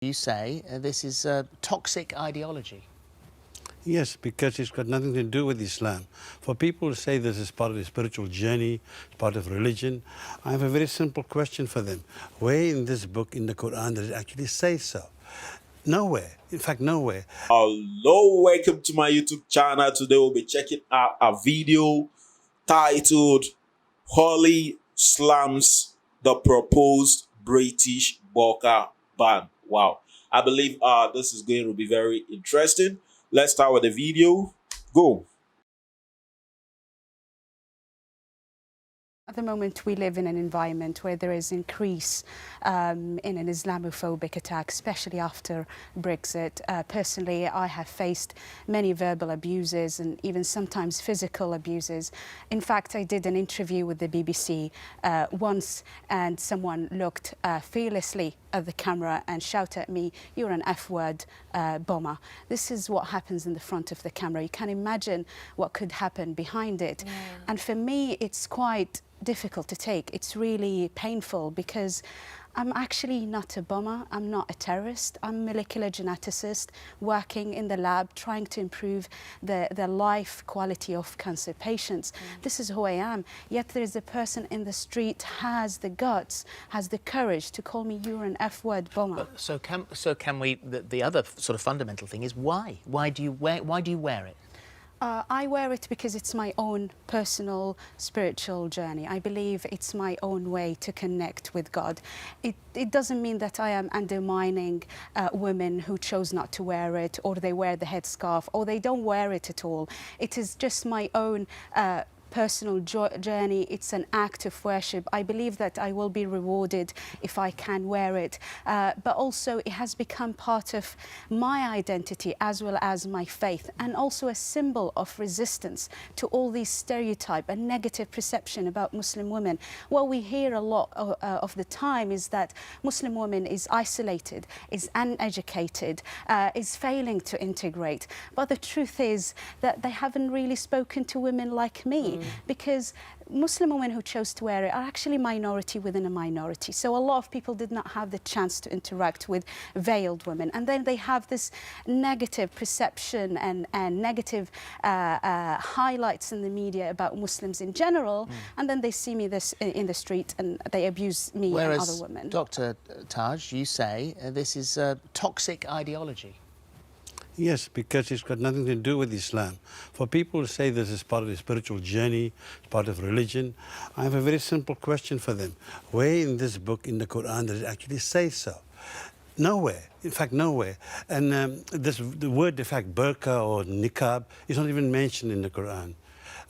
You say this is a toxic ideology. Yes, because it's got nothing to do with Islam. For people who say this is part of the spiritual journey, part of religion, I have a very simple question for them. Where in this book, in the Quran, does it actually say so? Nowhere. In fact, nowhere. Hello, welcome to my YouTube channel. Today we'll be checking out a video titled Holly Slams the Proposed British BURKA Ban. Wow. I believe this is going to be very interesting. Let's start with the video. Go. At the moment, we live in an environment where there is increase in an Islamophobic attack, especially after Brexit. Personally, I have faced many verbal abuses and even sometimes physical abuses. In fact, I did an interview with the BBC once, and someone looked fearlessly at the camera and shouted at me, "You're an F-word bomber." This is what happens in the front of the camera. You can imagine what could happen behind it. Yeah. And for me, it's quite difficult to take. It's really painful because I'm actually not a bomber. I'm not a terrorist. I'm a molecular geneticist working in the lab trying to improve the life quality of cancer patients. This is who I am. Yet there is a person in the street has the guts, has the courage to call me, "You're an F-word bomber." But so can we? The other sort of fundamental thing is why? Why do you wear it? I wear it because it's my own personal spiritual journey. I believe it's my own way to connect with God. It doesn't mean that I am undermining women who chose not to wear it, or they wear the headscarf, or they don't wear it at all. It is just my own personal journey. It's an act of worship. I believe that I will be rewarded if I can wear it, but also it has become part of my identity as well as my faith, and also a symbol of resistance to all these stereotype and negative perception about Muslim women. What we hear a lot of the time is that Muslim women is isolated, is uneducated, is failing to integrate. But the truth is that they haven't really spoken to women like me. Because Muslim women who chose to wear it are actually minority within a minority. So a lot of people did not have the chance to interact with veiled women. And then they have this negative perception and negative highlights in the media about Muslims in general. And then they see me in the street and they abuse me and other women. Dr. Taj, you say this is a toxic ideology. Yes, because it's got nothing to do with Islam. For people who say this is part of the spiritual journey, part of religion, I have a very simple question for them. Where in this book, in the Quran, does it actually say so? Nowhere. In fact, nowhere. And the word, in fact, burqa or niqab is not even mentioned in the Quran.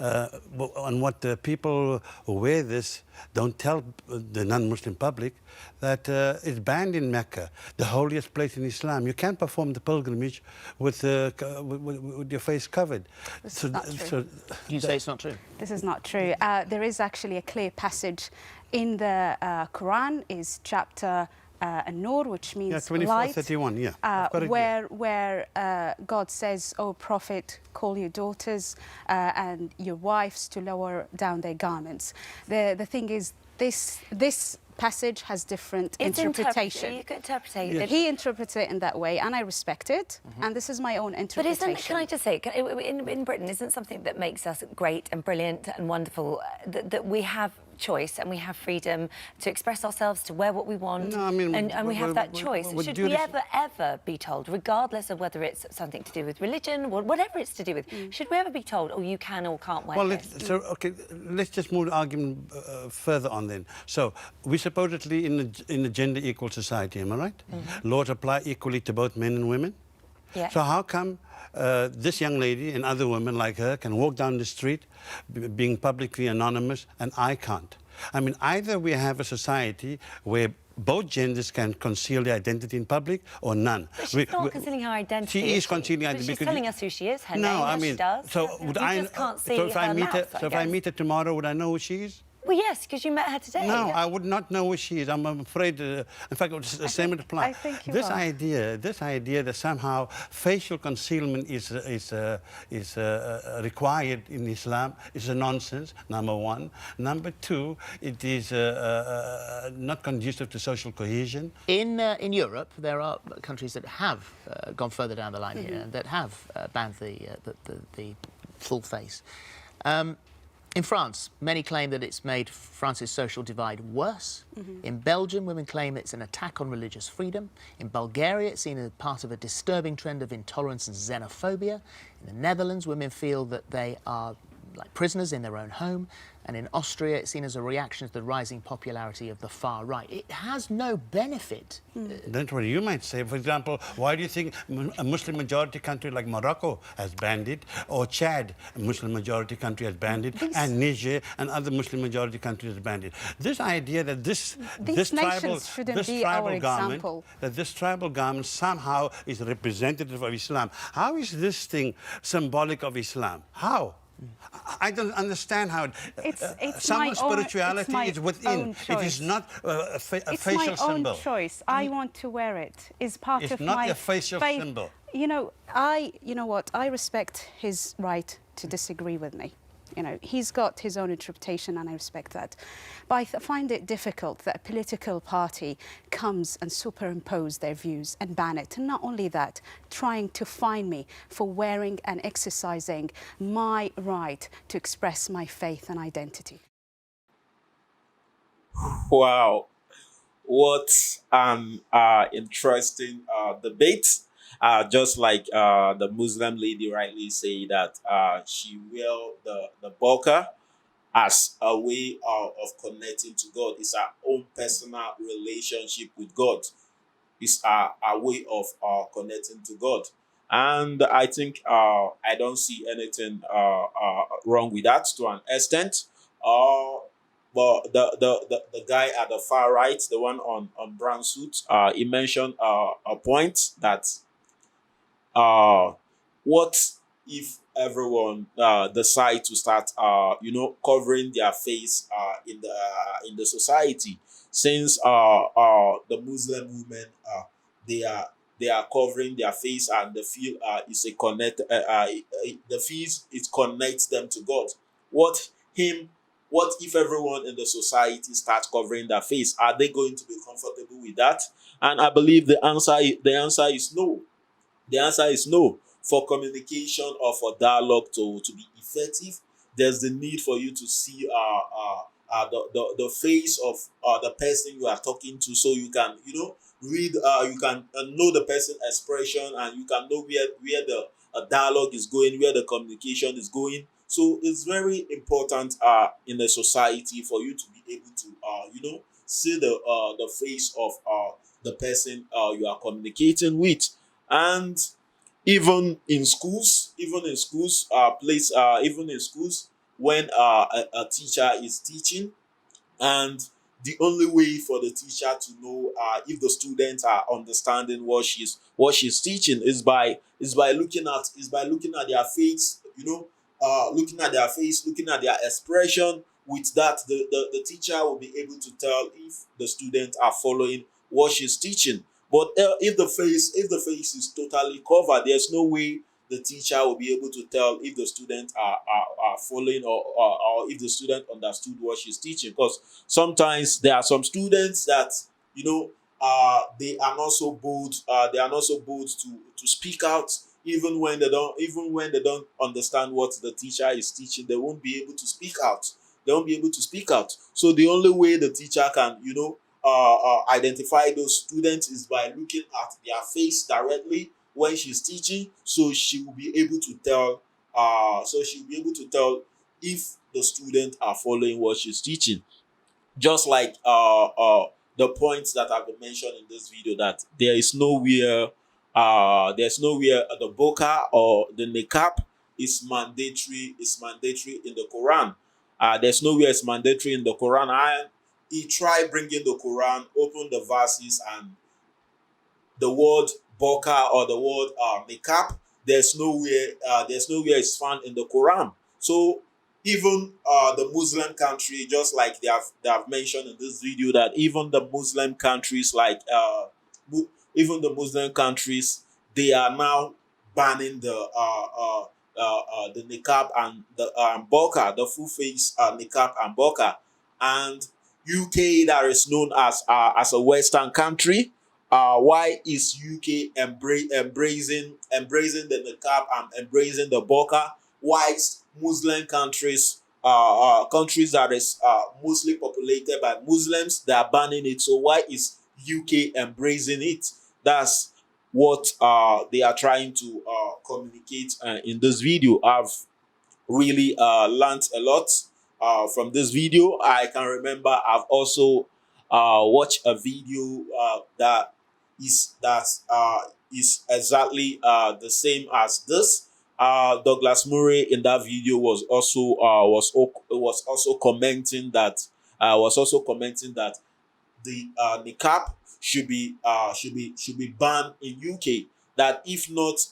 And what the people who wear this don't tell the non-Muslim public that it's banned in Mecca, the holiest place in Islam. You can't perform the pilgrimage with your face covered. This is not true. You say it's not true? This is not true. There is actually a clear passage in the Quran, is chapter An-Nur, which means 24:31, light, where God says, "O Prophet, call your daughters and your wives to lower down their garments." The thing is, this passage has different interpretation. You can interpret it. He interprets it in that way, and I respect it. And this is my own interpretation. But can I just say, in Britain, isn't something that makes us great and brilliant and wonderful that we have choice and we have freedom to express ourselves, to wear what we want, no, I mean, and we have that choice. Should we ever be told, regardless of whether it's something to do with religion or whatever it's to do with, should we ever be told, "Oh, you can or can't wear this"? Let's just move the argument further on then. So we're supposedly in a gender equal society, am I right? Laws apply equally to both men and women. Yeah. So how come this young lady and other women like her can walk down the street being publicly anonymous and I can't? I mean, either we have a society where both genders can conceal their identity in public, or none. But she's not concealing her identity. She is concealing her identity. She's telling us who she is. Her name, I mean, she does. so would I? Just can't see so if I meet her, mouth, if I meet her tomorrow, would I know who she is? Well, yes, because you met her today. No, I would not know who she is. I'm afraid. In fact, the same would apply. I think you this are. idea that somehow facial concealment is required in Islam is a nonsense. Number one. Number two, it is not conducive to social cohesion. In Europe, there are countries that have gone further down the line here and that have banned the full face. In France, many claim that it's made France's social divide worse. In Belgium, women claim it's an attack on religious freedom. In Bulgaria, it's seen as part of a disturbing trend of intolerance and xenophobia. In the Netherlands, women feel that they are like prisoners in their own home. And in Austria, it's seen as a reaction to the rising popularity of the far right. It has no benefit. That's what you might say. For example, why do you think a Muslim majority country like Morocco has banned it, or Chad, a Muslim majority country, has banned it, and Niger and other Muslim majority countries have banned it? This idea that this tribal garment somehow is representative of Islam. How is this thing symbolic of Islam? How? I don't understand how someone's spirituality is within. It is not a facial symbol. It's my own choice. I want to wear it. It's part of my faith. It's not a facial symbol. You know what? I respect his right to disagree with me. You know, he's got his own interpretation and I respect that. But I find it difficult that a political party comes and superimpose their views and ban it. And not only that, trying to fine me for wearing and exercising my right to express my faith and identity. Wow. What an interesting debate. Just like the Muslim lady rightly say that she wear the burqa as a way of connecting to God. It's our own personal relationship with God. It's a way of connecting to God. And I think I don't see anything wrong with that to an extent. But the guy at the far right, the one on brown suit, he mentioned a point that what if everyone decide to start covering their face in the society, since the Muslim women they are covering their face and the feel is a connect the fees it connects them to God. What if everyone in the society starts covering their face? Are they going to be comfortable with that? And I believe the answer is no. The answer is no. For communication or for dialogue to be effective, there's the need for you to see the face of the person you are talking to, so you can read, you can know the person's expression, and you can know where the dialogue is going, where the communication is going. So it's very important in the society for you to be able to see the face of the person you are communicating with. And even in schools, when a teacher is teaching, and the only way for the teacher to know if the students are understanding what she's teaching is by looking at their face, looking at their face, looking at their expression. With that, the teacher will be able to tell if the students are following what she's teaching. But if the face is totally covered, there's no way the teacher will be able to tell if the students are following or if the student understood what she's teaching. Because sometimes there are some students that they are not so bold. They are not so bold to speak out, even when they don't understand what the teacher is teaching. They won't be able to speak out. So the only way the teacher can identify those students is by looking at their face directly when she's teaching, so she will be able to tell if the students are following what she's teaching. Just like the points that have been mentioned in this video, that there's nowhere the burqa or the niqab is mandatory in the Quran. There's nowhere it's mandatory in the Quran. And he tried bringing the Quran, open the verses, and the word burqa or the word niqab, there's nowhere it's found in the Quran. So even the Muslim country, just like they have mentioned in this video, that even the Muslim countries, like even the Muslim countries, they are now banning the niqab and the burqa, the full face niqab and burqa. And UK, that is known as a Western country, why is UK embracing the niqab and embracing the burqa? Why is Muslim countries, countries that is mostly populated by Muslims, they are banning it? So why is UK embracing it? That's what they are trying to communicate in this video. I've really learned a lot from this video. I can remember I've also watched a video that is exactly the same as this. Douglas Murray in that video was also commenting that the niqab should be banned in UK. That if not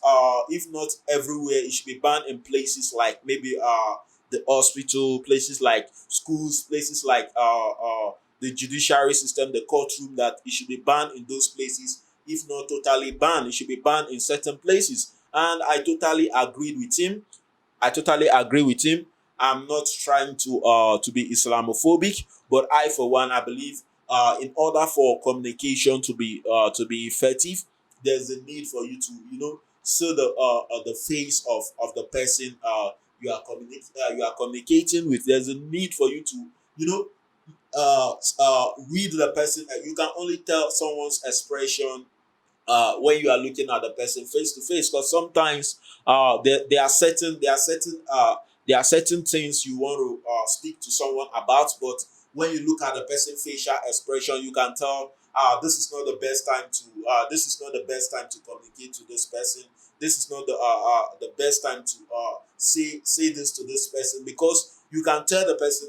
everywhere, it should be banned in places like maybe the hospital, places like schools, places like the judiciary system, the courtroom. That it should be banned in those places. If not totally banned, it should be banned in certain places. And I totally agreed with him. I'm not trying to be Islamophobic, but I, for one, I believe in order for communication to be effective, there's a need for you to see the face of the person you are communicating with. There's a need for you to read the person. You can only tell someone's expression when you are looking at the person face to face, because sometimes there are certain things you want to speak to someone about, but when you look at the person's facial expression, you can tell this is not the best time to communicate to this person. This is not the best time to say this to this person, because you can tell the person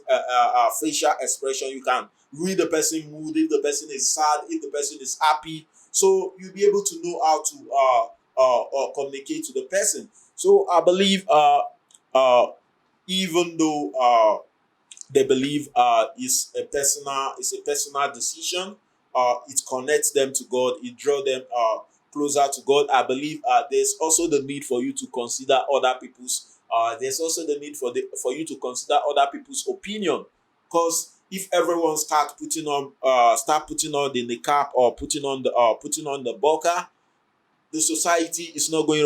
facial expression. You can read the person mood, if the person is sad, if the person is happy. So you'll be able to know how to communicate to the person. So I believe even though they believe it's a personal decision, it connects them to God, it draws them closer to God. I believe there's also the need for you to consider other people's there's also the need for you to consider other people's opinion, because if everyone start putting on the niqab or putting on the burqa, the society is not going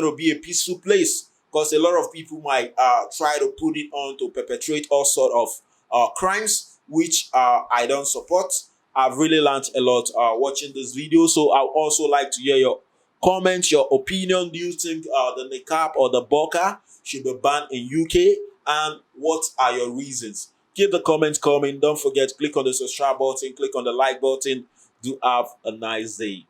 to be a peaceful place, because a lot of people might try to put it on to perpetrate all sort of crimes, which I don't support. I've really learned a lot watching this video, so I would also like to hear your comments, your opinion. Do you think the niqab or the burqa should be banned in UK, and what are your reasons? Keep the comments coming. Don't forget, click on the subscribe button, click on the like button. Do have a nice day.